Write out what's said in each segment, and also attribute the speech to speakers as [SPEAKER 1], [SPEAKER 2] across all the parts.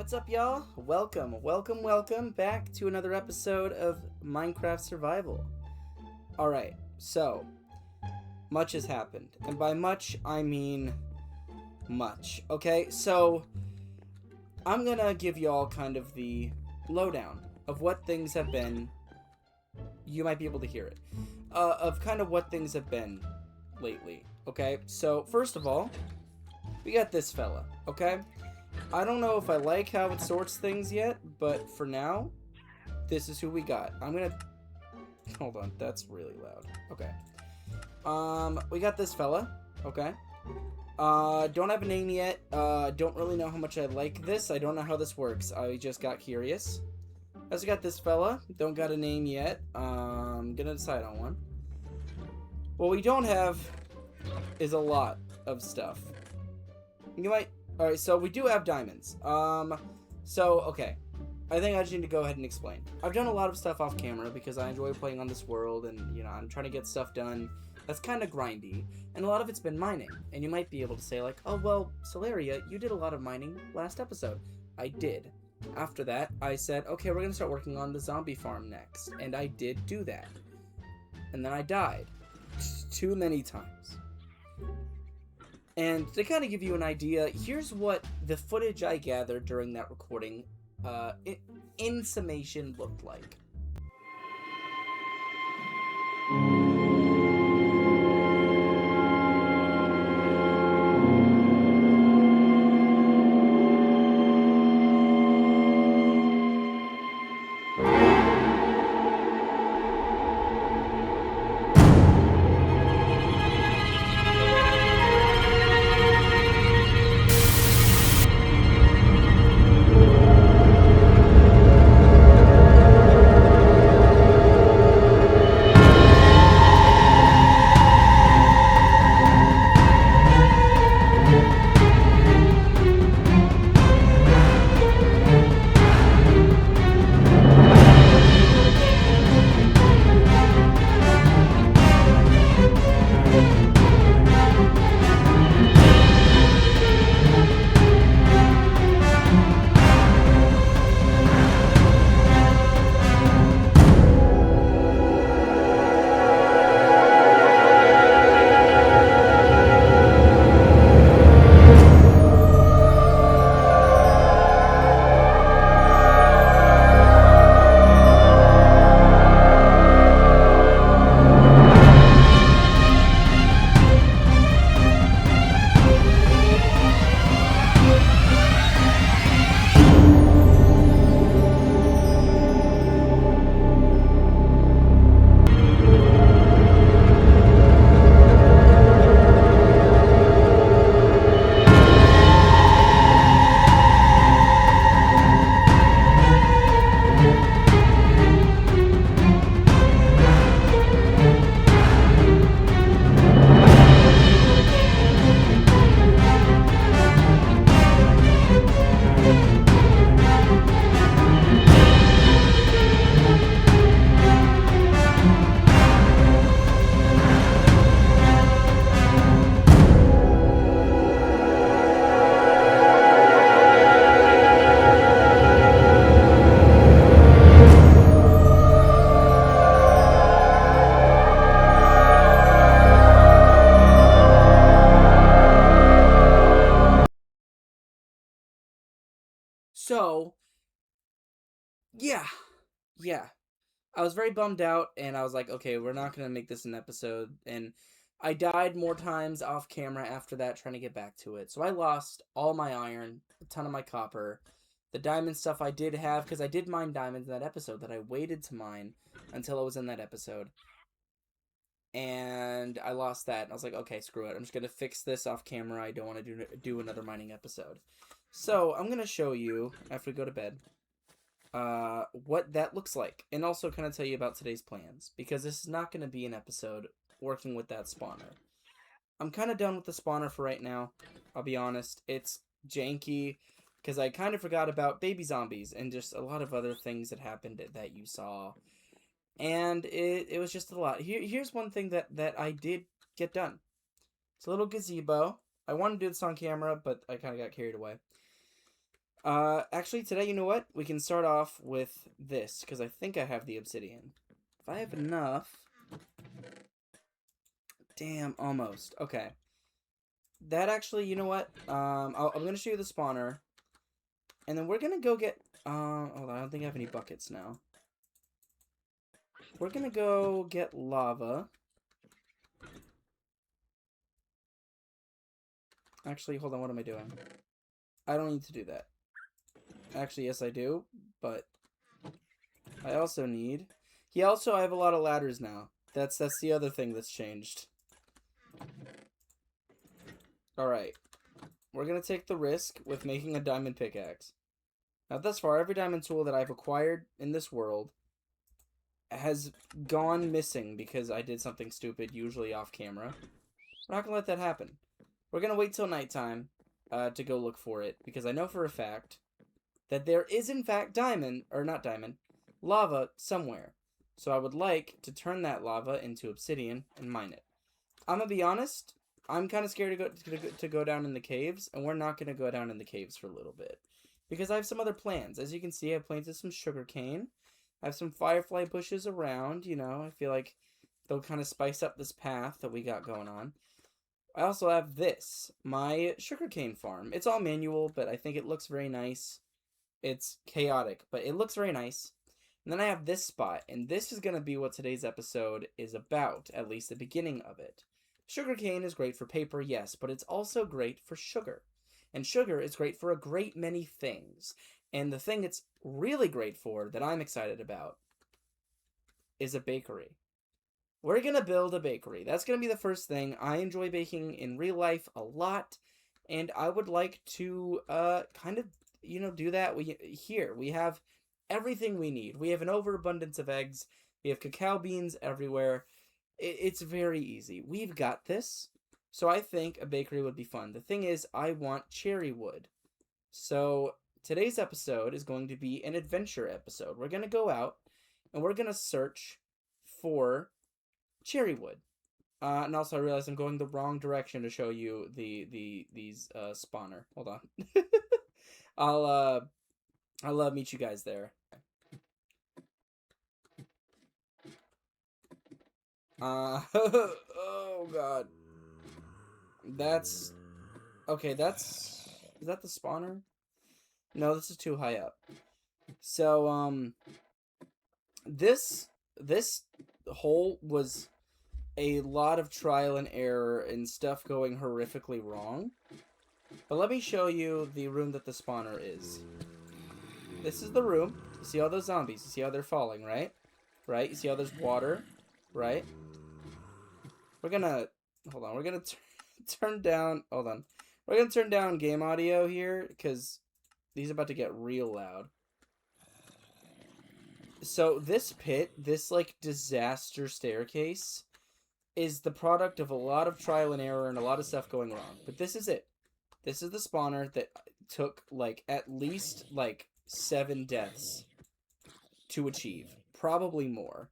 [SPEAKER 1] What's up, y'all? Welcome back to another episode of Minecraft Survival. Alright, so, much has happened. And by much, I mean much. Okay, so, I'm gonna give y'all kind of the lowdown of what things have been. You might be able to hear it. Of kind of what things have been lately. Okay, so, first of all, we got this fella, okay? I don't know if I like how it sorts things yet, but for now, this is who we got. I'm gonna... Hold on, that's really loud. Okay. We got this fella, okay? Don't have a name yet. Don't really know how much I like this. I don't know how this works. I just got curious. Also got this fella. Don't got a name yet. Gonna decide on one. What we don't have is a lot of stuff. You might... Alright, so we do have diamonds. Okay. I think I just need to go ahead and explain. I've done a lot of stuff off camera because I enjoy playing on this world and, you know, I'm trying to get stuff done that's kind of grindy. And a lot of it's been mining. And you might be able to say, like, oh, well, Solaria, you did a lot of mining last episode. I did. After that, I said, okay, we're going to start working on the zombie farm next. And I did do that. And then I died. Too many times. And to kind of give you an idea, here's what the footage I gathered during that recording, in summation, looked like. So, yeah. I was very bummed out, and I was like, okay, we're not going to make this an episode, and I died more times off camera after that trying to get back to it. So I lost all my iron, a ton of my copper, the diamond stuff I did have, because I did mine diamonds in that episode that I waited to mine until I was in that episode. And I lost that, and I was like, okay, screw it. I'm just going to fix this off camera. I don't want to do another mining episode. So I'm going to show you, after we go to bed, what that looks like, and also kind of tell you about today's plans, because this is not going to be an episode working with that spawner. I'm kind of done with the spawner for right now. I'll be honest, it's janky, because I kind of forgot about baby zombies, and just a lot of other things that happened that you saw, and it was just a lot. Here's one thing that I did get done. It's a little gazebo. I wanted to do this on camera, but I kind of got carried away. Actually, today, you know what? We can start off with this, because I think I have the obsidian. If I have enough... Damn, almost. Okay. That actually, you know what? I'm gonna show you the spawner. And then we're gonna go get... hold on, I don't think I have any buckets now. We're gonna go get lava. Actually, hold on, what am I doing? I don't need to do that. Actually, yes, I do, but I also need... I have a lot of ladders now. That's the other thing that's changed. Alright. We're gonna take the risk with making a diamond pickaxe. Now, thus far, every diamond tool that I've acquired in this world has gone missing because I did something stupid, usually off camera. We're not gonna let that happen. We're gonna wait till nighttime to go look for it, because I know for a fact that there is, in fact, lava somewhere. So I would like to turn that lava into obsidian and mine it. I'm gonna be honest, I'm kind of scared to go down in the caves, and we're not gonna go down in the caves for a little bit. Because I have some other plans. As you can see, I planted some sugarcane. I have some firefly bushes around, you know. I feel like they'll kind of spice up this path that we got going on. I also have this, my sugarcane farm. It's all manual, but I think it looks very nice. It's chaotic, but it looks very nice. And then I have this spot, and this is going to be what today's episode is about, at least the beginning of it. Sugarcane is great for paper, yes, but it's also great for sugar. And sugar is great for a great many things. And the thing it's really great for, that I'm excited about, is a bakery. We're going to build a bakery. That's going to be the first thing. I enjoy baking in real life a lot. And I would like to kind of, do that. We have everything we need. We have an overabundance of eggs. We have cacao beans everywhere. It's very easy. We've got this. So I think a bakery would be fun. The thing is, I want cherry wood. So today's episode is going to be an adventure episode. We're going to go out and we're going to search for cherry wood. And also I realize I'm going the wrong direction to show you these spawner. Hold on. I'll meet you guys there. Oh god. Okay, is that the spawner? No, this is too high up. So, this hole was a lot of trial and error and stuff going horrifically wrong. But let me show you the room that the spawner is. This is the room. You see all those zombies? You see how they're falling, right? Right? You see how there's water? Right? We're gonna turn down... Hold on. We're gonna turn down game audio here, because these are about to get real loud. So this pit, this, like, disaster staircase, is the product of a lot of trial and error and a lot of stuff going wrong. But this is it. This is the spawner that took, like, at least, like, 7 deaths to achieve. Probably more.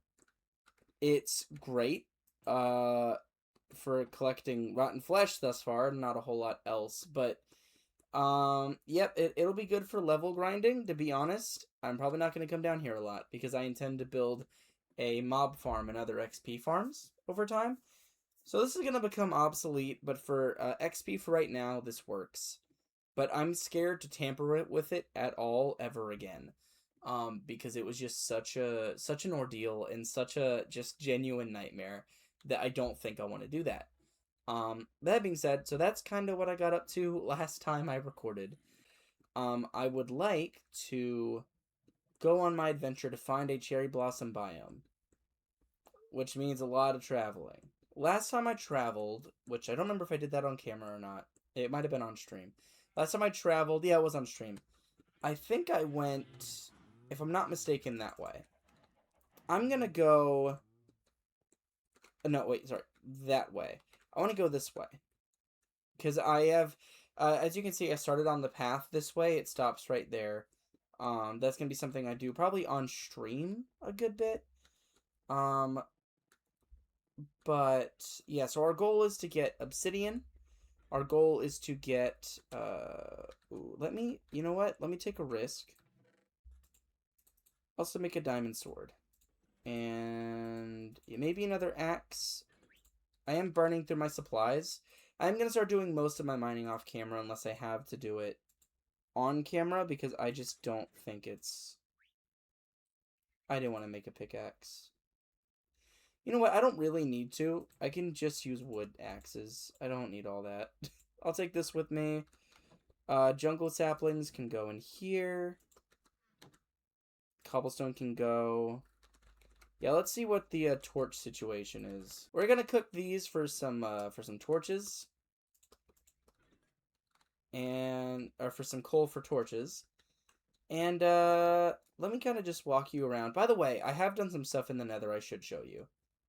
[SPEAKER 1] It's great. For collecting rotten flesh thus far, not a whole lot else, but yep, it'll be good for level grinding. To be honest, I'm probably not going to come down here a lot because I intend to build a mob farm and other XP farms over time. So this is going to become obsolete, but for XP for right now, this works. But I'm scared to tamper with it at all ever again. Because it was just such an ordeal and such a just genuine nightmare that I don't think I want to do that. That being said, so that's kind of what I got up to last time I recorded. I would like to go on my adventure to find a cherry blossom biome, which means a lot of traveling. Last time I traveled, which I don't remember if I did that on camera or not. It might have been on stream. Last time I traveled, yeah, it was on stream. I think I went, if I'm not mistaken, that way. I'm gonna go... No, wait, sorry. That way. I want to go this way. Because I have... as you can see, I started on the path this way. It stops right there. That's going to be something I do probably on stream a good bit. But, yeah, so our goal is to get obsidian. Our goal is to get, you know what? Let me take a risk. Also make a diamond sword. And maybe another axe. I am burning through my supplies. I'm going to start doing most of my mining off camera unless I have to do it on camera because I just don't think it's... I didn't want to make a pickaxe. You know what? I don't really need to. I can just use wood axes. I don't need all that. I'll take this with me. Jungle saplings can go in here. Cobblestone can go... Yeah, let's see what the torch situation is. We're gonna cook these for some torches. And... or for some coal for torches. And, let me kind of just walk you around. By the way, I have done some stuff in the nether I should show you.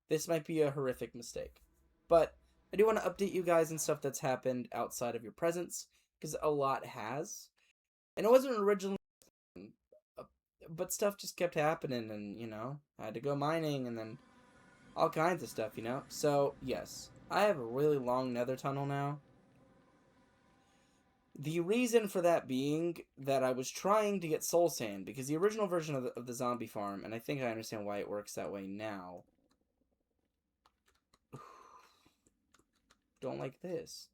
[SPEAKER 1] This might be a horrific mistake. But I do want to update you guys on stuff that's happened outside of your presence. Because a lot has. And it wasn't originally... but stuff just kept happening and, you know, I had to go mining and then all kinds of stuff, you know? So, yes, I have a really long nether tunnel now. The reason for that being that I was trying to get soul sand because the original version of the zombie farm, and I think I understand why it works that way now. Don't like this.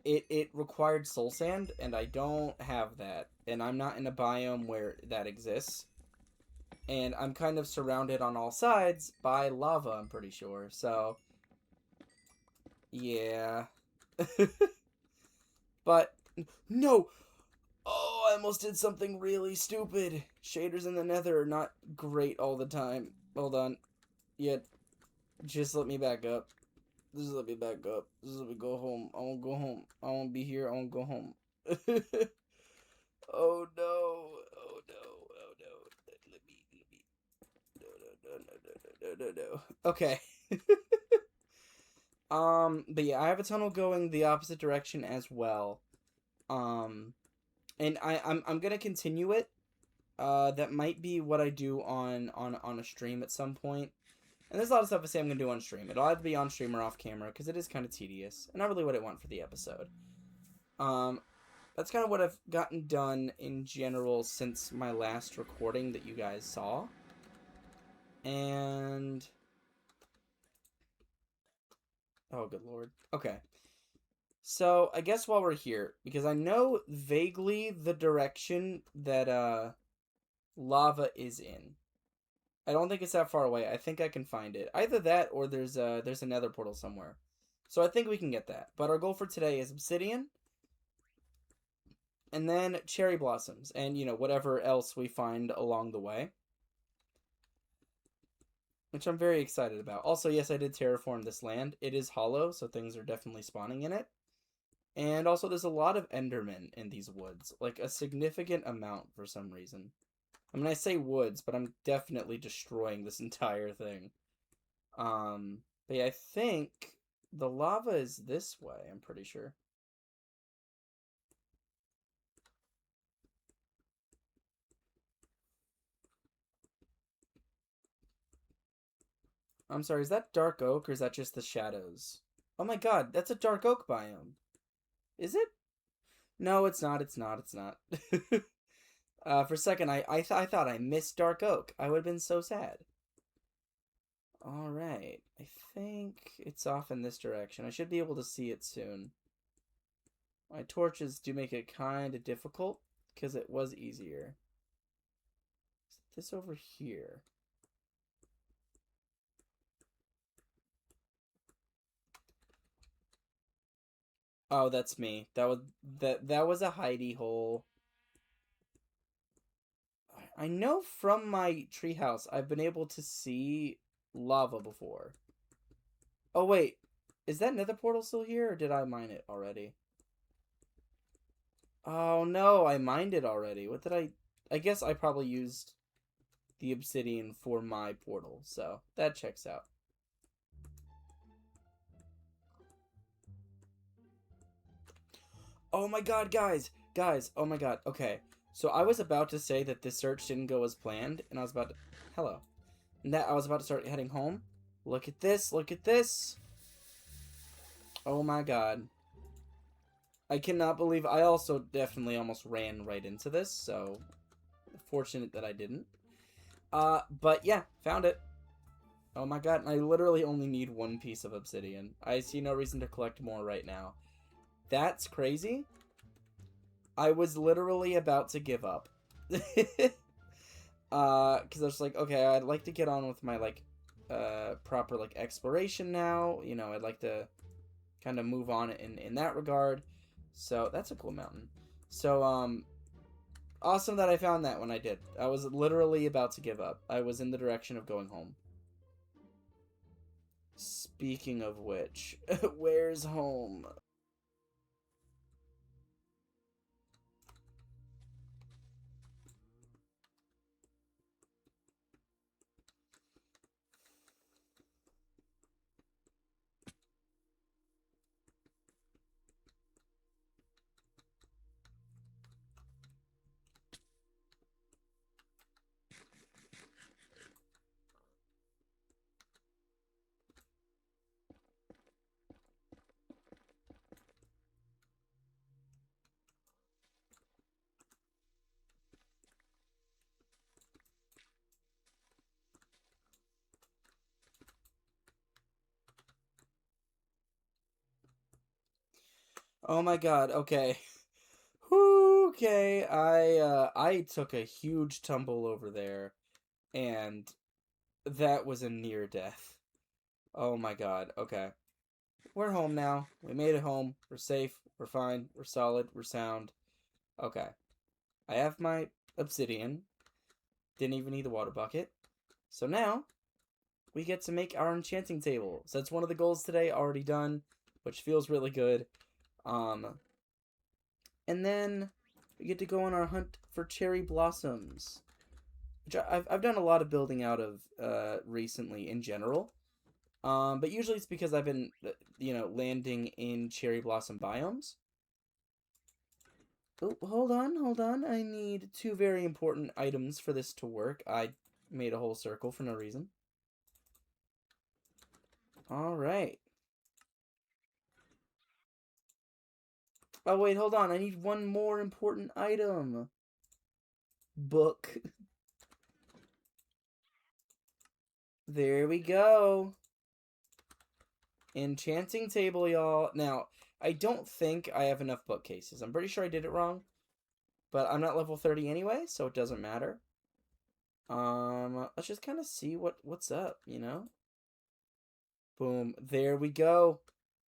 [SPEAKER 1] It required soul sand, and I don't have that. And I'm not in a biome where that exists. And I'm kind of surrounded on all sides by lava, I'm pretty sure. So, yeah. But, no! Oh, I almost did something really stupid. Shaders in the nether are not great all the time. Hold on. Yeah, just let me back up. Just let me back up. Just let me go home. I won't go home. I won't be here. I won't go home. Oh no. Oh no. Oh no. Let me. No. Okay. But yeah, I have a tunnel going the opposite direction as well. And I'm gonna continue it. That might be what I do on a stream at some point. And there's a lot of stuff I say I'm going to do on stream. It'll either be on stream or off camera, because it is kind of tedious. And not really what I want for the episode. That's kind of what I've gotten done in general since my last recording that you guys saw. And... oh, good lord. Okay. So, I guess while we're here, because I know vaguely the direction that, lava is in. I don't think it's that far away. I think I can find it. Either that or there's another portal somewhere. So I think we can get that. But our goal for today is obsidian. And then cherry blossoms. And, you know, whatever else we find along the way. Which I'm very excited about. Also, yes, I did terraform this land. It is hollow, so things are definitely spawning in it. And also, there's a lot of endermen in these woods. Like, a significant amount for some reason. I mean, I say woods, but I'm definitely destroying this entire thing. But yeah, I think the lava is this way, I'm pretty sure. I'm sorry, is that dark oak or is that just the shadows? Oh my god, that's a dark oak biome. Is it? No, it's not, it's not, it's not. For a second, I thought I missed dark oak. I would have been so sad. Alright, I think it's off in this direction. I should be able to see it soon. My torches do make it kind of difficult, because it was easier. Is this over here? Oh, that's me. That was a hidey hole. I know from my treehouse I've been able to see lava before. Oh wait, is that nether portal still here, or did I mine it already? Oh no, I mined it already. What did I guess I probably used the obsidian for my portal, so that checks out. Oh my god, guys, oh my god, okay. So I was about to say that this search didn't go as planned, and I was about to... hello. And that I was about to start heading home. Look at this, look at this. Oh my god. I cannot believe I also definitely almost ran right into this, so fortunate that I didn't. But yeah, found it. Oh my god, I literally only need one piece of obsidian. I see no reason to collect more right now. That's crazy. I was literally about to give up. Because I was like, okay, I'd like to get on with my, like, proper, like, exploration now. You know, I'd like to kind of move on in that regard. So, that's a cool mountain. So, awesome that I found that when I did. I was literally about to give up. I was in the direction of going home. Speaking of which, where's home? Oh my god, okay. Okay, I took a huge tumble over there, and that was a near death. Oh my god, okay. We're home now. We made it home. We're safe. We're fine. We're solid. We're sound. Okay. I have my obsidian. Didn't even need the water bucket. So now, we get to make our enchanting table. So that's one of the goals today, already done, which feels really good. And then we get to go on our hunt for cherry blossoms, which I've done a lot of building out of recently in general. But usually it's because I've been, landing in cherry blossom biomes. Oh, hold on. I need two very important items for this to work. I made a whole circle for no reason. All right. Oh, wait, hold on. I need one more important item. Book. There we go. Enchanting table, y'all. Now, I don't think I have enough bookcases. I'm pretty sure I did it wrong. But I'm not level 30 anyway, so it doesn't matter. Let's just kind of see what's up, you know? Boom. There we go.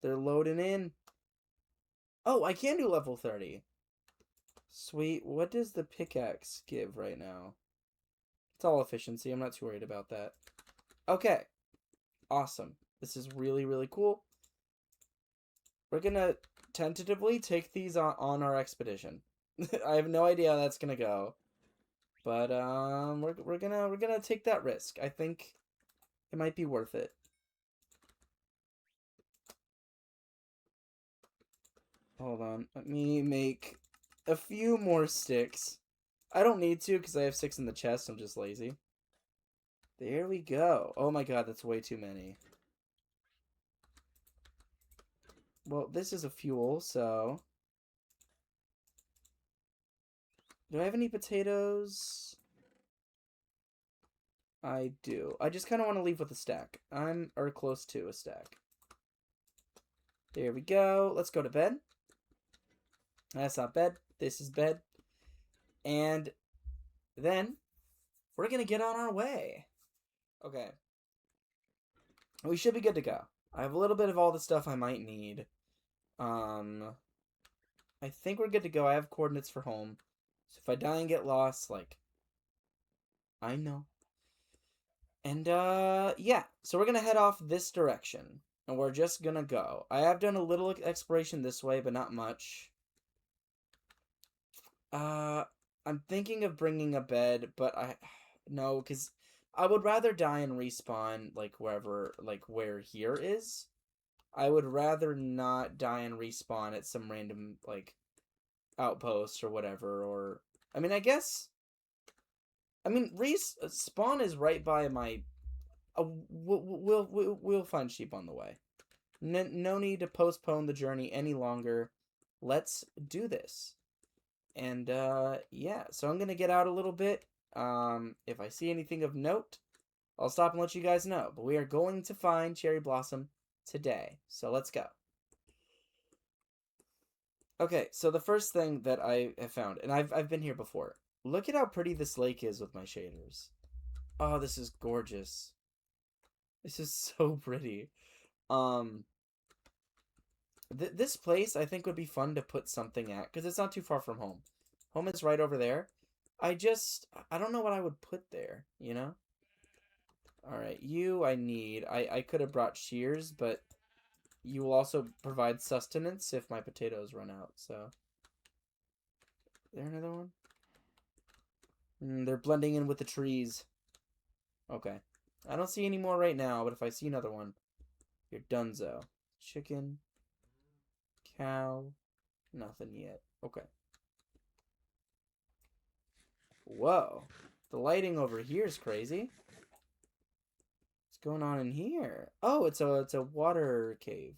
[SPEAKER 1] They're loading in. Oh, I can do level 30. Sweet. What does the pickaxe give right now? It's all efficiency. I'm not too worried about that. Okay. Awesome. This is really, really cool. We're gonna tentatively take these on our expedition. I have no idea how that's gonna go. But we're gonna take that risk. I think it might be worth it. Hold on. Let me make a few more sticks. I don't need to because I have 6 in the chest. I'm just lazy. There we go. Oh my god, that's way too many. Well, this is a fuel, so... Do I have any potatoes? I do. I just kind of want to leave with a stack. Or close to a stack. There we go. Let's go to bed. That's not bed. This is bed. And then we're going to get on our way. Okay. We should be good to go. I have a little bit of all the stuff I might need. I think we're good to go. I have coordinates for home. So if I die and get lost, like, I know. And, yeah. So we're gonna head off this direction. And we're just gonna go. I have done a little exploration this way, but not much. I'm thinking of bringing a bed, but no, because I would rather die and respawn, like, wherever, like, where here is. I would rather not die and respawn at some random, like, outpost or whatever, or... I mean, I guess... I mean, spawn is right by my... we'll find sheep on the way. No need to postpone the journey any longer. Let's do this. And, yeah, so I'm gonna get out a little bit. If I see anything of note, I'll stop and let you guys know. But we are going to find Cherry Blossom today. So let's go. Okay, so the first thing that I have found, and I've been here before. Look at how pretty this lake is with my shaders. Oh, this is gorgeous. This is so pretty. Um, this place I think would be fun to put something at because it's not too far from home. Home is right over there. I don't know what I would put there, you know? All right, you I need. I could have brought shears, but you will also provide sustenance if my potatoes run out. So, is there another one? They're blending in with the trees. Okay. I don't see any more right now, but if I see another one, you're donezo. Chicken. Cow. Nothing yet. Okay. Whoa. The lighting over here is crazy. What's going on in here? Oh, it's a water cave.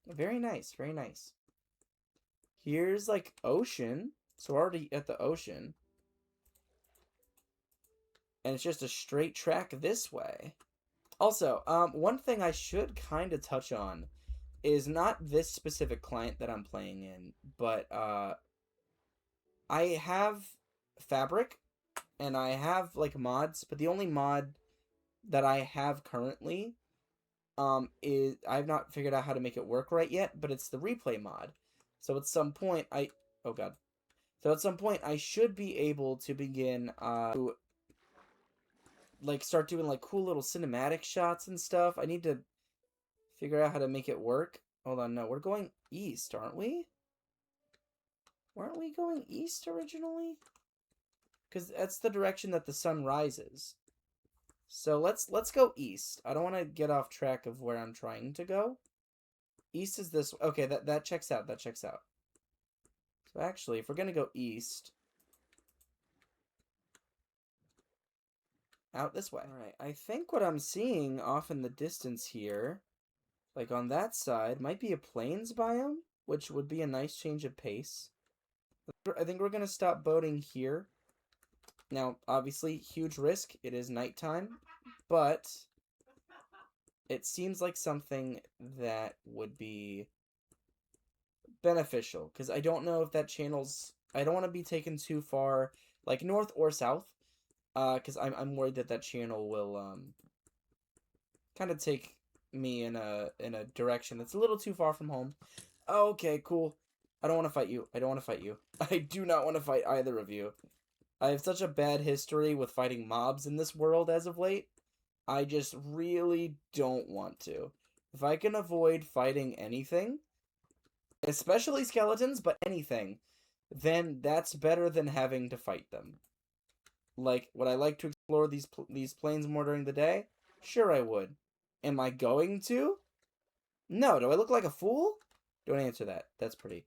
[SPEAKER 1] Very nice, very nice. Here's like ocean. So we're already at the ocean. And it's just a straight track this way. Also, one thing I should kind of touch on is not this specific client that I'm playing in, but I have Fabric and I have like mods, but the only mod that I have currently is I've not figured out how to make it work right yet, but it's the replay mod. So at some point oh god. So at some point I should be able to begin to like start doing like cool little cinematic shots and stuff. I need to figure out how to make it work. Hold on, no, we're going east, aren't we? Weren't we going east originally? Because that's the direction that the sun rises. So let's go east. I don't want to get off track of where I'm trying to go. East is this. Okay, that checks out. That checks out. So actually, if we're gonna go east, out this way. All right. I think what I'm seeing off in the distance here, like on that side, might be a plains biome, which would be a nice change of pace. I think we're gonna stop boating here. Now, obviously, huge risk. It is nighttime, but it seems like something that would be beneficial because I don't know if that channel's. I don't want to be taken too far, like north or south, because I'm worried that channel will kind of take me in a direction that's a little too far from home. Okay, cool. I don't want to fight you. I don't want to fight you. I do not want to fight either of you. I have such a bad history with fighting mobs in this world as of late. I just really don't want to. If I can avoid fighting anything, especially skeletons, but anything, then that's better than having to fight them. Like, would I like to explore these plains more during the day? Sure I would. Am I going to? No. Do I look like a fool? Don't answer that. That's pretty.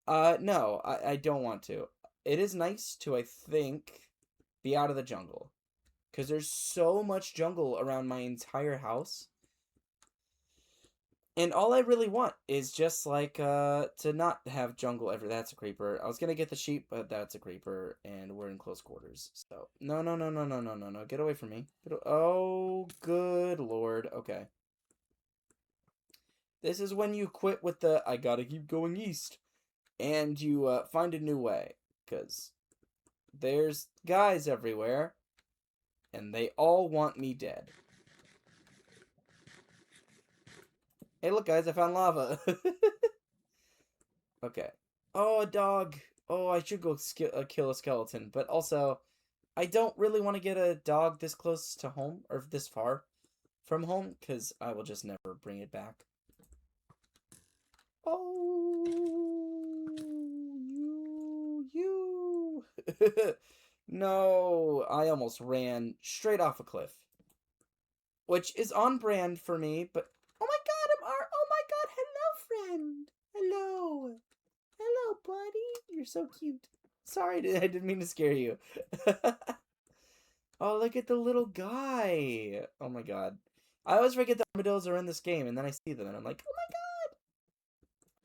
[SPEAKER 1] No, I don't want to. It is nice to, I think, be out of the jungle. Because there's so much jungle around my entire house. And all I really want is just, like, to not have jungle ever. That's a creeper. I was gonna get the sheep, but that's a creeper. And we're in close quarters. So, no. Get away from me. Oh, good lord. Okay. This is when you quit with the, I gotta keep going east. And you, find a new way. Because there's guys everywhere. And they all want me dead. Hey, look, guys, I found lava. Okay. Oh, a dog. Oh, I should go kill a skeleton. But also, I don't really want to get a dog this close to home, or this far from home, because I will just never bring it back. Oh, you. No, I almost ran straight off a cliff. Which is on brand for me, but... Oh my god, oh my god, hello, friend! Hello! Hello, buddy! You're so cute. Sorry, I didn't mean to scare you. Oh, look at the little guy! Oh my god. I always forget the armadillos are in this game, and then I see them, and I'm like, oh my god!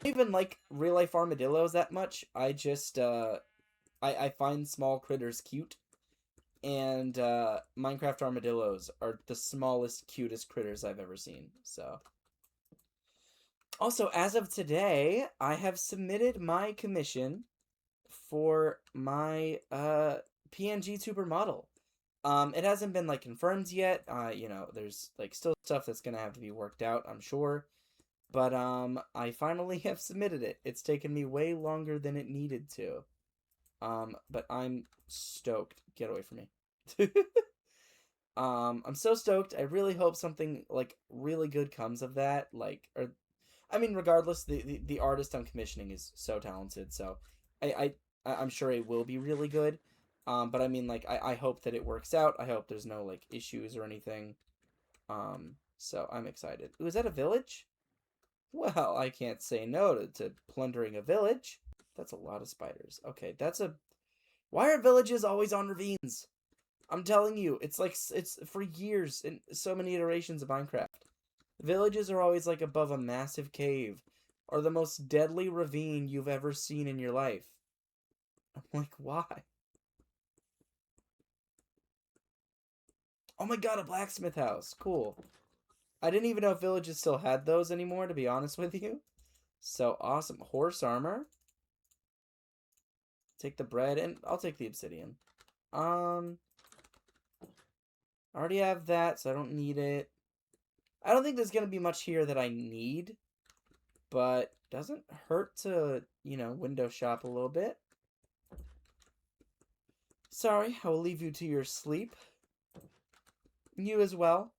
[SPEAKER 1] I don't even like real life armadillos that much. I just I find small critters cute, and Minecraft armadillos are the smallest, cutest critters I've ever seen. So, also as of today, I have submitted my commission for my PNG tuber model. It hasn't been like confirmed yet. There's like still stuff that's gonna have to be worked out, I'm sure. But I finally have submitted it. It's taken me way longer than it needed to. But I'm stoked. Get away from me. I'm so stoked. I really hope something like really good comes of that. Regardless, the artist I'm commissioning is so talented. So, I'm sure it will be really good. But I mean, like, I hope that it works out. I hope there's no like issues or anything. So I'm excited. Ooh, is that a village? Well, I can't say no to plundering a village. That's a lot of spiders. Okay, that's a. Why are villages always on ravines? I'm telling you, it's like it's for years in so many iterations of Minecraft. Villages are always like above a massive cave or the most deadly ravine you've ever seen in your life. I'm like, why? Oh my god, a blacksmith house. Cool. I didn't even know if villages still had those anymore, to be honest with you. So awesome. Horse armor. Take the bread, and I'll take the obsidian. I already have that, so I don't need it. I don't think there's going to be much here that I need, but doesn't hurt to, window shop a little bit. Sorry, I will leave you to your sleep. You as well.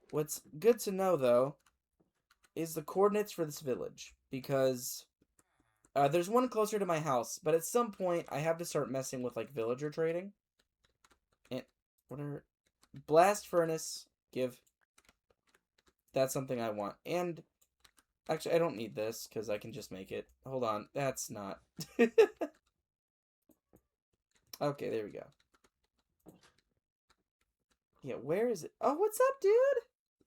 [SPEAKER 1] What's good to know, though, is the coordinates for this village, because there's one closer to my house, but at some point I have to start messing with, like, villager trading. And, what are... Blast furnace, give. That's something I want. And, actually, I don't need this, because I can just make it. Hold on, that's not... Okay, there we go. Yeah, where is it? Oh, what's up, dude?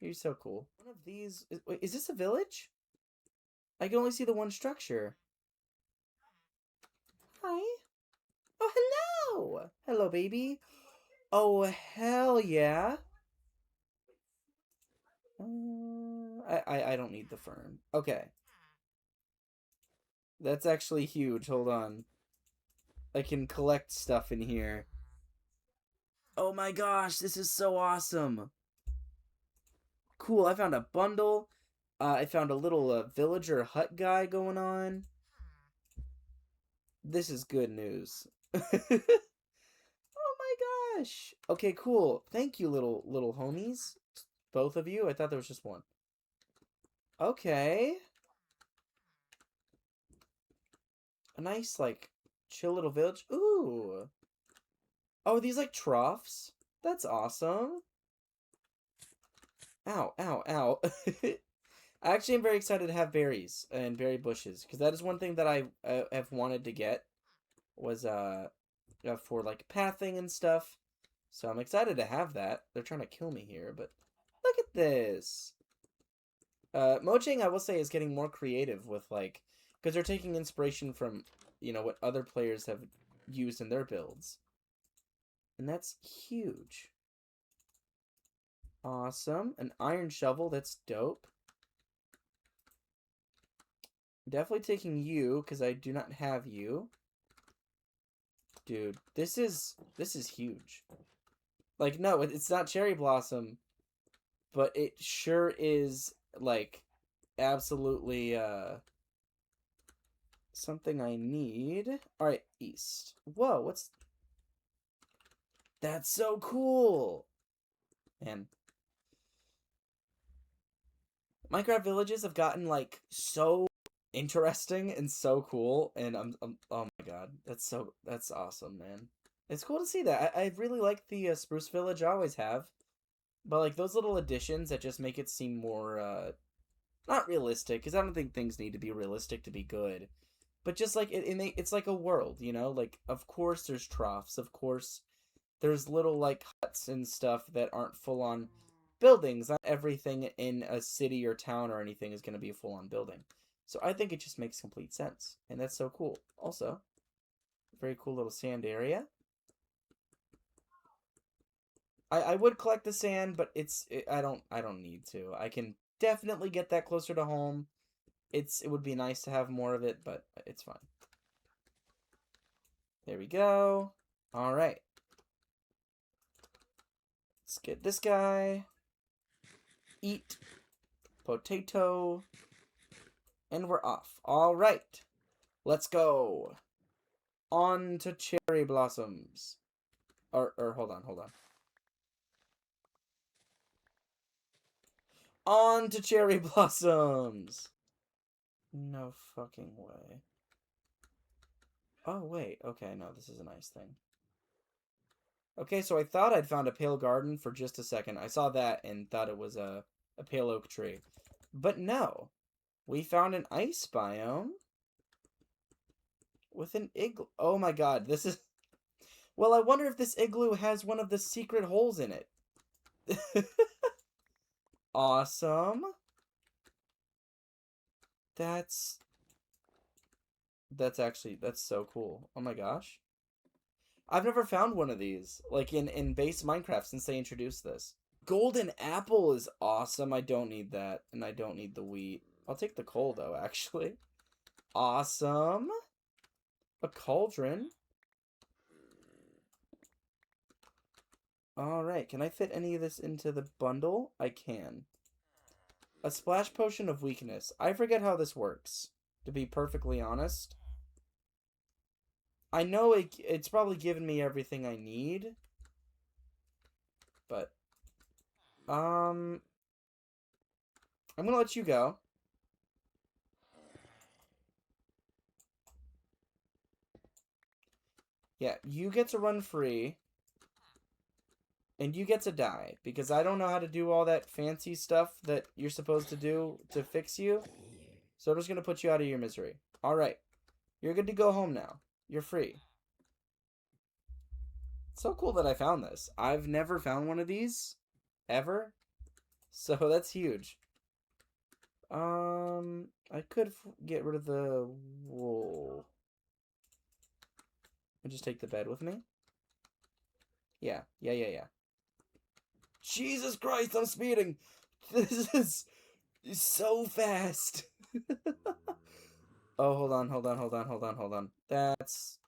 [SPEAKER 1] You're so cool. One of these... Wait, is this a village? I can only see the one structure. Hi. Oh, hello! Hello, baby. Oh, hell yeah. I don't need the fern. Okay. That's actually huge. Hold on. I can collect stuff in here. Oh my gosh, this is so awesome. Cool, I found a bundle. I found a little villager hut guy going on. This is good news. Oh my gosh. Okay, cool. Thank you, little homies. Both of you? I thought there was just one. Okay. A nice, like, chill little village. Ooh. Oh, these, like, troughs? That's awesome. Ow, ow, ow. I actually am very excited to have berries and berry bushes, because that is one thing that I have wanted to get, was, for, like, pathing and stuff. So I'm excited to have that. They're trying to kill me here, but look at this. Mojang, I will say, is getting more creative with, like, because they're taking inspiration from, what other players have used in their builds. And that's huge. Awesome. An iron shovel, that's dope. Definitely taking you, because I do not have you. Dude, this is huge. Like, no, it's not cherry blossom, but it sure is, like, absolutely, something I need. Alright, east. Whoa, what's... That's so cool! Man. Minecraft villages have gotten, like, so interesting and so cool, and I'm oh my god, that's awesome, man. It's cool to see that. I really like the spruce village. I always have, but like those little additions that just make it seem more not realistic, because I don't think things need to be realistic to be good, but just like it's like a world, like of course there's troughs, of course there's little, like, huts and stuff that aren't full-on buildings. Not everything in a city or town or anything is going to be a full-on building. So I think it just makes complete sense. And that's so cool. Also, very cool little sand area. I would collect the sand, but I don't need to. I can definitely get that closer to home. It would be nice to have more of it, but it's fine. There we go. All right. Let's get this guy. Eat potato. And we're off. All right. Let's go. On to cherry blossoms. Or hold on. On to cherry blossoms. No fucking way. Oh, wait. Okay, no, this is a nice thing. Okay, so I thought I'd found a pale garden for just a second. I saw that and thought it was a pale oak tree. But no. We found an ice biome with an igloo. Oh my god, this is... Well, I wonder if this igloo has one of the secret holes in it. Awesome. That's so cool. Oh my gosh. I've never found one of these, like in base Minecraft since they introduced this. Golden apple is awesome. I don't need that, and I don't need the wheat. I'll take the coal though, actually. Awesome. A cauldron. Alright, can I fit any of this into the bundle? I can. A splash potion of weakness. I forget how this works, to be perfectly honest. I know it's probably given me everything I need. But, I'm gonna let you go. Yeah, you get to run free. And you get to die, because I don't know how to do all that fancy stuff that you're supposed to do to fix you. So I'm just going to put you out of your misery. Alright. You're good to go home now. You're free. It's so cool that I found this. I've never found one of these. Ever. So that's huge. I could get rid of the wool. And just take the bed with me. Yeah. Jesus Christ, I'm speeding. This is so fast. Oh, hold on. That's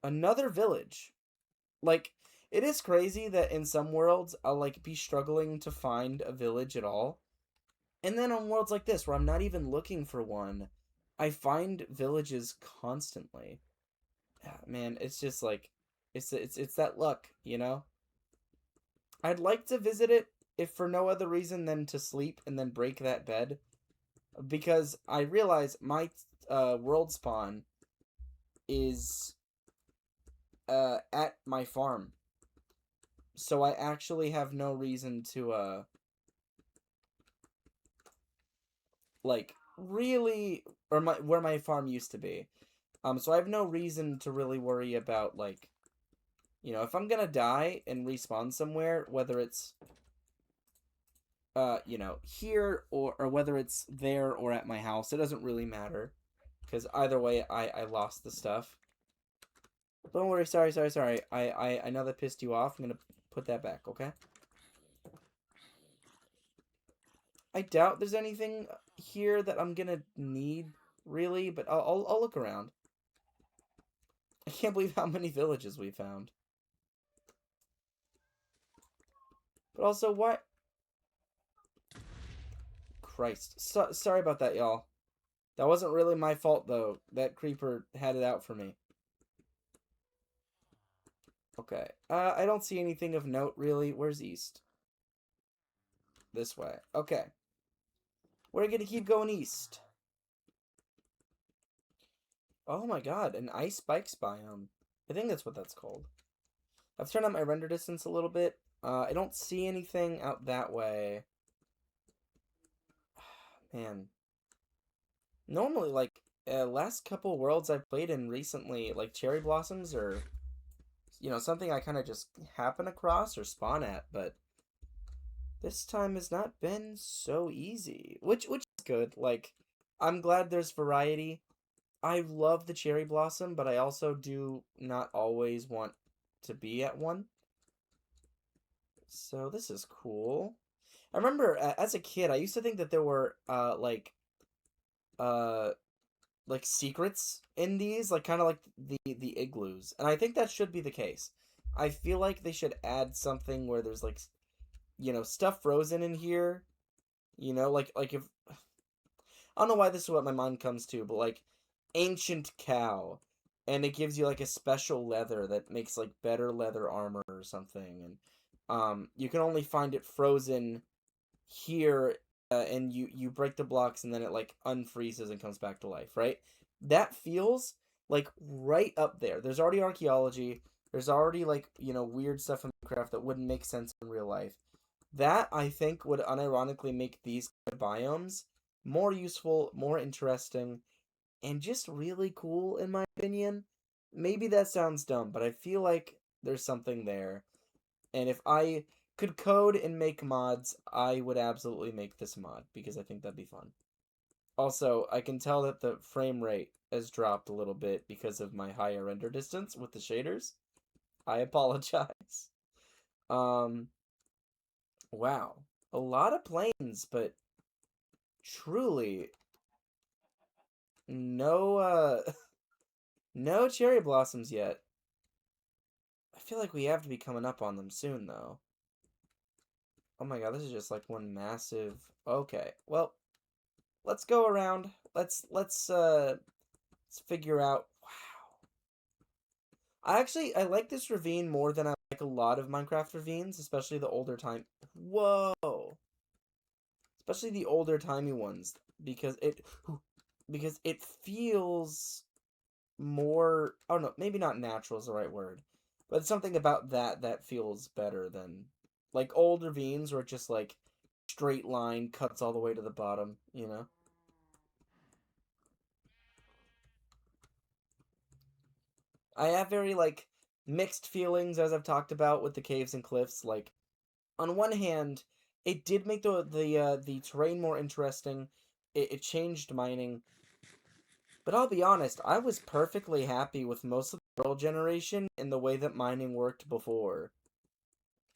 [SPEAKER 1] another village. Like, it is crazy that in some worlds I'll like be struggling to find a village at all. And then on worlds like this where I'm not even looking for one, I find villages constantly. Man, it's just like it's that luck, you know? I'd like to visit it if for no other reason than to sleep and then break that bed. Because I realize my world spawn is at my farm. So I actually have no reason to like really or where my farm used to be. So I have no reason to really worry about like, you know, if I'm gonna die and respawn somewhere, whether it's you know, here or whether it's there or at my house, it doesn't really matter. Because either way, I lost the stuff. Don't worry, sorry. I know that pissed you off. I'm gonna put that back, okay? I doubt there's anything here that I'm gonna need, really, but I'll look around. I can't believe how many villages we found. But also, why... Christ. Sorry about that, y'all. That wasn't really my fault, though. That creeper had it out for me. Okay. I don't see anything of note, really. Where's east? This way. Okay. We're gonna keep going east. Oh my god, an ice spikes biome. I think that's what that's called. I've turned on my render distance a little bit. I don't see anything out that way. Man. Normally, like, last couple worlds I've played in recently, like, cherry blossoms are something I kind of just happen across or spawn at, but this time has not been so easy, which is good. Like, I'm glad there's variety. I love the cherry blossom, but I also do not always want to be at one. So this is cool. I remember as a kid, I used to think that there were uh like secrets in these, like kind of like the igloos, and I think that should be the case. I feel like they should add something where there's like stuff frozen in here. Like if I don't know why this is what my mind comes to, but like ancient cow, and it gives you like a special leather that makes like better leather armor or something, and you can only find it frozen here, and you break the blocks and then it like unfreezes and comes back to life, right? That feels like right up there. There's already archaeology. There's already like weird stuff in Minecraft that wouldn't make sense in real life. That I think would unironically make these kind of biomes more useful, more interesting, and just really cool in my opinion. Maybe that sounds dumb, but I feel like there's something there. And if I could code and make mods, I would absolutely make this mod because I think that'd be fun. Also, I can tell that the frame rate has dropped a little bit because of my higher render distance with the shaders. I apologize. Um, wow. A lot of planes, but truly no no cherry blossoms yet. I feel like we have to be coming up on them soon though. Oh my god, this is just like one massive. Okay. Well, let's go around. Let's figure out. Wow. I like this ravine more than I like a lot of Minecraft ravines, especially the older time. Whoa. Especially the older timey ones because it feels more, I don't know, maybe not natural is the right word, but something about that feels better than like old ravines where it just like straight line cuts all the way to the bottom. I have very like mixed feelings as I've talked about with the caves and cliffs. Like on one hand, it did make the terrain more interesting. It changed mining, but I'll be honest, I was perfectly happy with most of the world generation in the way that mining worked before.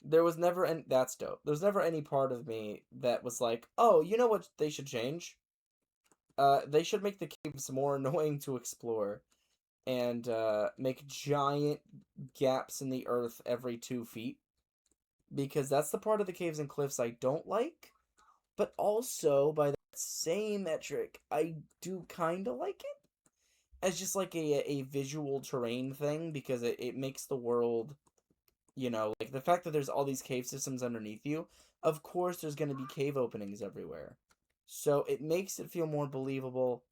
[SPEAKER 1] There was never any That's dope. There's never any part of me that was like, "Oh, you know what they should change? They should make the caves more annoying to explore and make giant gaps in the earth every 2 feet because that's the part of the caves and cliffs I don't like. But also, by that same metric, I do kind of like it as just like a visual terrain thing because it makes the world, like the fact that there's all these cave systems underneath you, of course there's going to be cave openings everywhere. So it makes it feel more believable.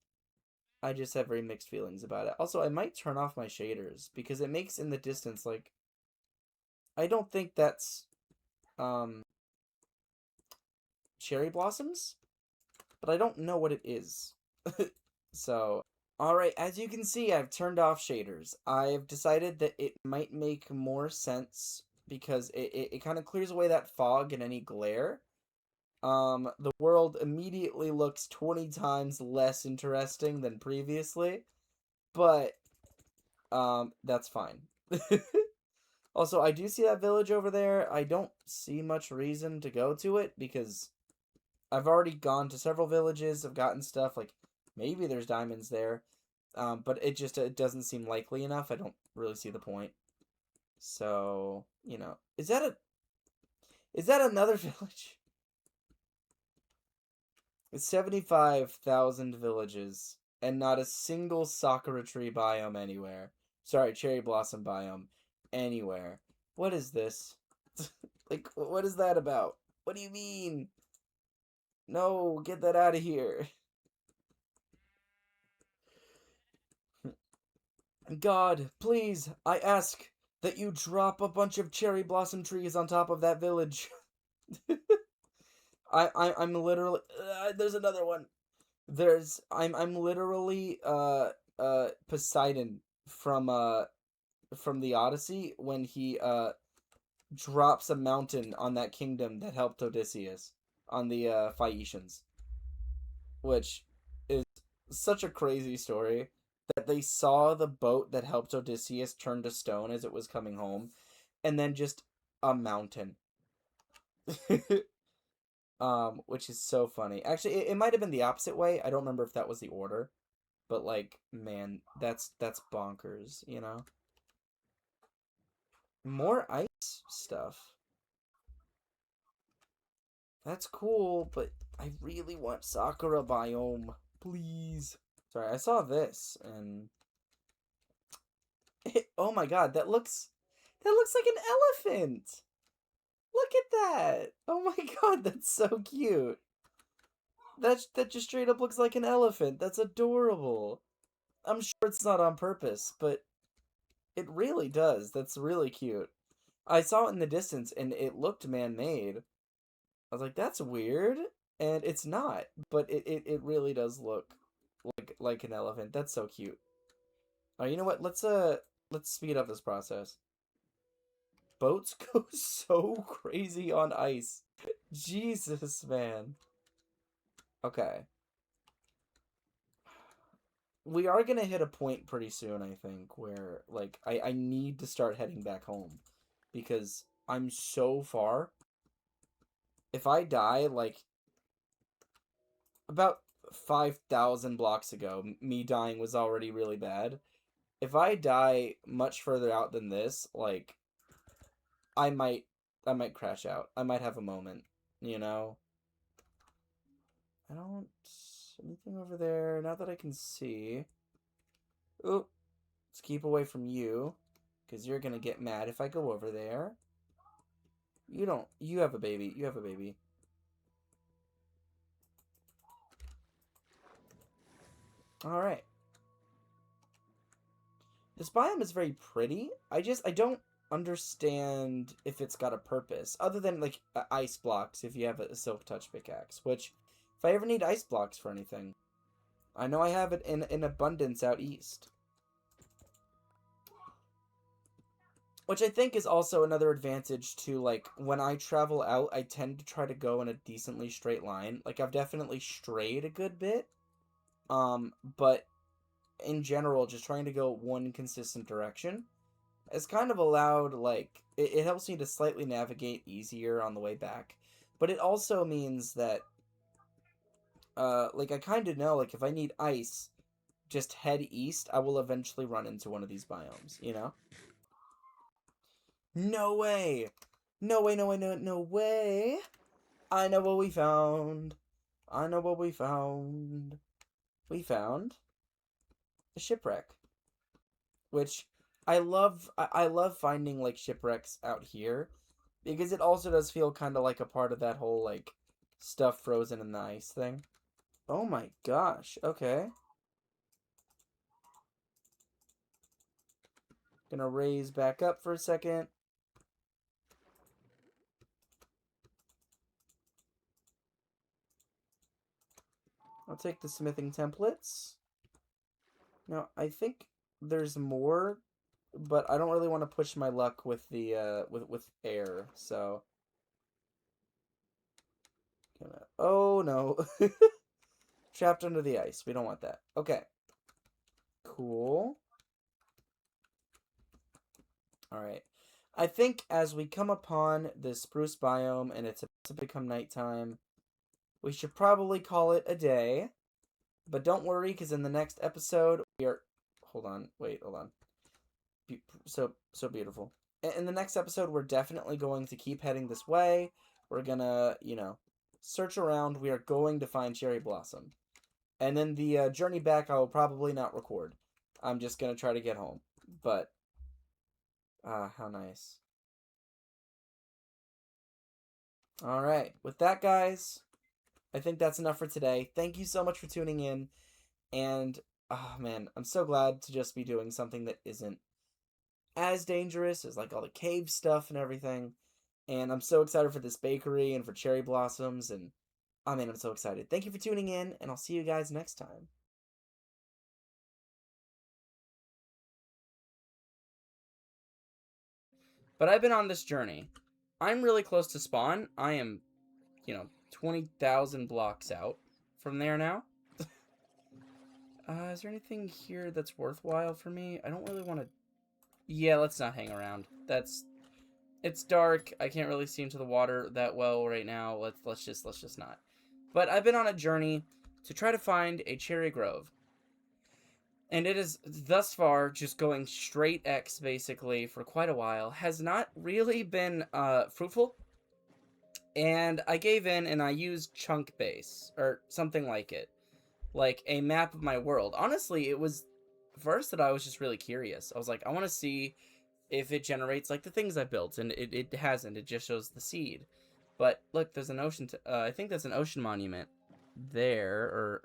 [SPEAKER 1] I just have very mixed feelings about it. Also, I might turn off my shaders because it makes in the distance like I don't think that's um cherry blossoms, but I don't know what it is. So, alright, as you can see, I've turned off shaders. I've decided that it might make more sense because it kind of clears away that fog and any glare. The world immediately looks 20 times less interesting than previously, but, that's fine. Also, I do see that village over there. I don't see much reason to go to it because I've already gone to several villages. I've gotten stuff like maybe there's diamonds there, but it doesn't seem likely enough. I don't really see the point. So is that another village? It's 75,000 villages and not a single sakura tree biome anywhere. Sorry, cherry blossom biome anywhere. What is this? Like, what is that about? What do you mean? No, get that out of here. God, please, I ask that you drop a bunch of cherry blossom trees on top of that village. I'm literally there's another one. I'm literally Poseidon from from the Odyssey when he drops a mountain on that kingdom that helped Odysseus on the Phaeacians, which is such a crazy story that they saw the boat that helped Odysseus turn to stone as it was coming home, and then just a mountain. Which is so funny. Actually, it might have been the opposite way. I don't remember if that was the order, but like, man, that's bonkers, you know? More ice stuff. That's cool, but I really want Sakura biome. Please. Sorry, I saw this and oh my god, that looks like an elephant. Look at that. Oh my god, that's so cute. That just straight up looks like an elephant. That's adorable. I'm sure it's not on purpose, but it really does. That's really cute. I saw it in the distance and it looked man-made. I was like, that's weird. And it's not, but it really does look like an elephant. That's so cute. You know what? Let's speed up this process. Boats go so crazy on ice. Jesus, man. Okay. We are gonna hit a point pretty soon, I think, where like I need to start heading back home because I'm so far. If I die like about 5,000 blocks ago, me dying was already really bad. If I die much further out than this, like I might I might crash out. I might have a moment, you know. I don't anything over there, not that I can see. Oop. Let's keep away from you. Because you're going to get mad if I go over there. You don't. You have a baby. You have a baby. Alright. This biome is very pretty. I don't understand if it's got a purpose. Other than, like, ice blocks if you have a silk touch pickaxe. Which, if I ever need ice blocks for anything. I know I have it in abundance out east. Which I think is also another advantage to, like, when I travel out, I tend to try to go in a decently straight line. Like, I've definitely strayed a good bit. But in general, just trying to go one consistent direction has kind of allowed, like, it helps me to slightly navigate easier on the way back. But it also means that, like, I kind of know, like, if I need ice, just head east, I will eventually run into one of these biomes, you know? No way! No way, no way, no way! I know what we found. I know what we found. We found a shipwreck. Which I love finding like shipwrecks out here. Because it also does feel kind of like a part of that whole like stuff frozen in the ice thing. Oh my gosh, okay. Gonna raise back up for a second. I'll take the smithing templates. Now, I think there's more, but I don't really want to push my luck with the with air, so oh no. Trapped under the ice. We don't want that. Okay. Cool. Alright. I think as we come upon the spruce biome and it's about to become nighttime, we should probably call it a day. But don't worry, because in the next episode, we are... Hold on. Wait, hold on. So beautiful. In the next episode, we're definitely going to keep heading this way. We're gonna, you know, search around. We are going to find Cherry Blossom. And then the journey back, I will probably not record. I'm just gonna try to get home. But, how nice. Alright, with that, guys, I think that's enough for today. Thank you so much for tuning in. And, oh man, I'm so glad to just be doing something that isn't as dangerous as like all the cave stuff and everything. And I'm so excited for this bakery and for cherry blossoms. And, oh man, I'm so excited. Thank you for tuning in, and I'll see you guys next time. But I've been on this journey. I'm really close to spawn. I am, 20,000 blocks out from there now. Is there anything here that's worthwhile for me? I don't really want to... Yeah, let's not hang around. It's dark. I can't really see into the water that well right now. Let's just not. But I've been on a journey to try to find a cherry grove. And it is thus far just going straight X basically for quite a while. Has not really been fruitful. And I gave in and I used chunk base or something like it. Like a map of my world. Honestly, it was first that I was just really curious. I was like, I want to see if it generates like the things I built, and it hasn't. It just shows the seed. But look, there's an ocean. I think that's an ocean monument there, or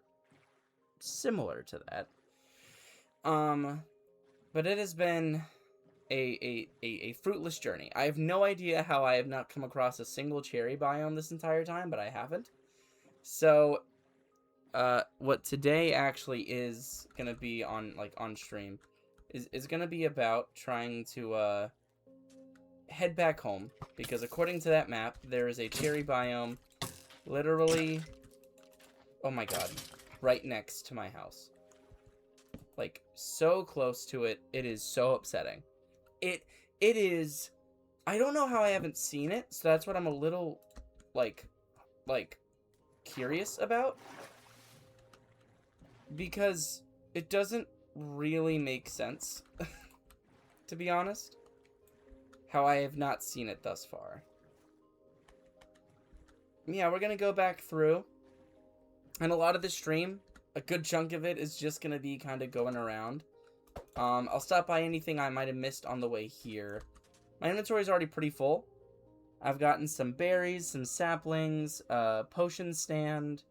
[SPEAKER 1] similar to that. But it has been a fruitless journey. I have no idea how I have not come across a single cherry biome this entire time, but I haven't. So, what today actually is gonna be on stream is gonna be about trying to head back home, because according to that map, there is a cherry biome literally, oh my god, right next to my house. Like, so close to it, it is so upsetting. It is, I don't know how I haven't seen it, so that's what I'm a little, like, curious about. Because it doesn't really make sense, to be honest, how I have not seen it thus far. Yeah, we're gonna go back through, and a lot of the stream, a good chunk of it is just gonna be kind of going around. I'll stop by anything I might have missed on the way here. My inventory is already pretty full. I've gotten some berries, some saplings, potion stand,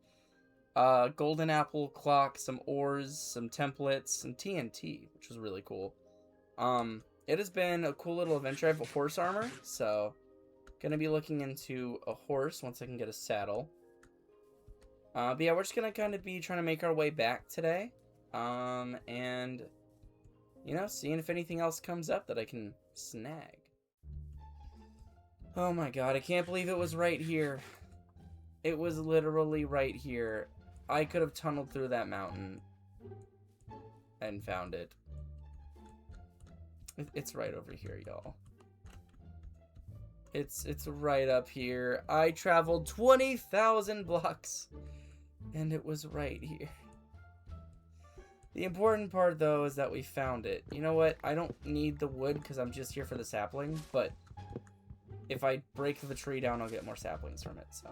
[SPEAKER 1] golden apple clock, some ores, some templates, some TNT, which was really cool. It has been a cool little adventure. I have a horse armor, so gonna be looking into a horse once I can get a saddle. But yeah, we're just gonna kind of be trying to make our way back today. And, seeing if anything else comes up that I can snag. Oh my god, I can't believe it was right here. It was literally right here. I could have tunneled through that mountain and found it. It's right over here, y'all. It's right up here. I traveled 20,000 blocks, and it was right here. The important part, though, is that we found it. You know what? I don't need the wood because I'm just here for the sapling, but if I break the tree down, I'll get more saplings from it, so.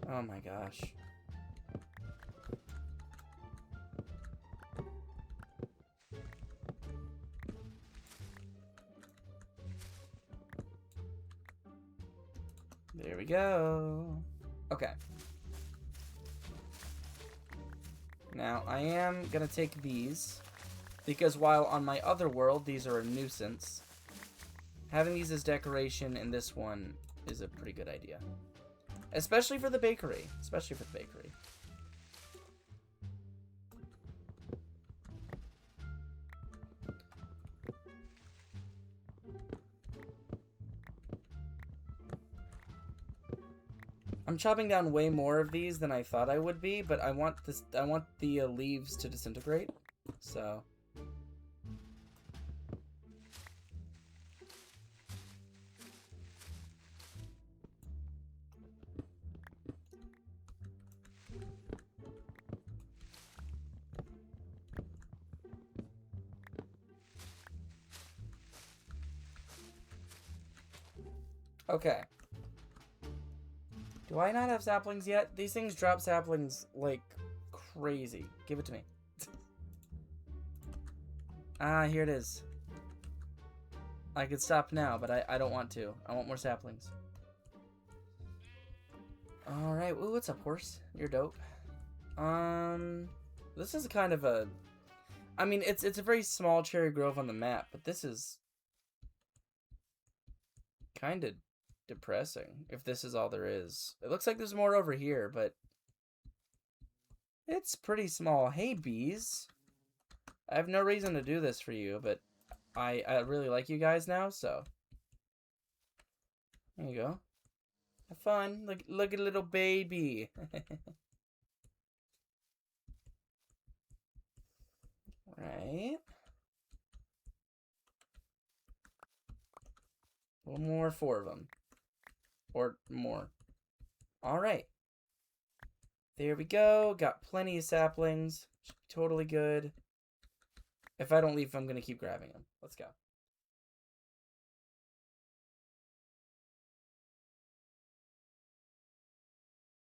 [SPEAKER 1] Oh my gosh. There we go. Okay. Now, I am gonna take these, because while on my other world, these are a nuisance, having these as decoration in this one is a pretty good idea. Especially for the bakery. Especially for the bakery. I'm chopping down way more of these than I thought I would be, but I want the leaves to disintegrate. So okay. Do I not have saplings yet? These things drop saplings like crazy. Give it to me. Ah, here it is. I could stop now, but I don't want to. I want more saplings. Alright, ooh, what's up, horse? You're dope. This is kind of a... I mean, it's a very small cherry grove on the map, but this is kind of depressing, if this is all there is. It looks like there's more over here, but it's pretty small. Hey, bees. I have no reason to do this for you, but I really like you guys now, so there you go. Have fun. Look at little baby. Right. One more, 4 of them. Or more. Alright. There we go. Got plenty of saplings. Should be totally good. If I don't leave, I'm going to keep grabbing them. Let's go.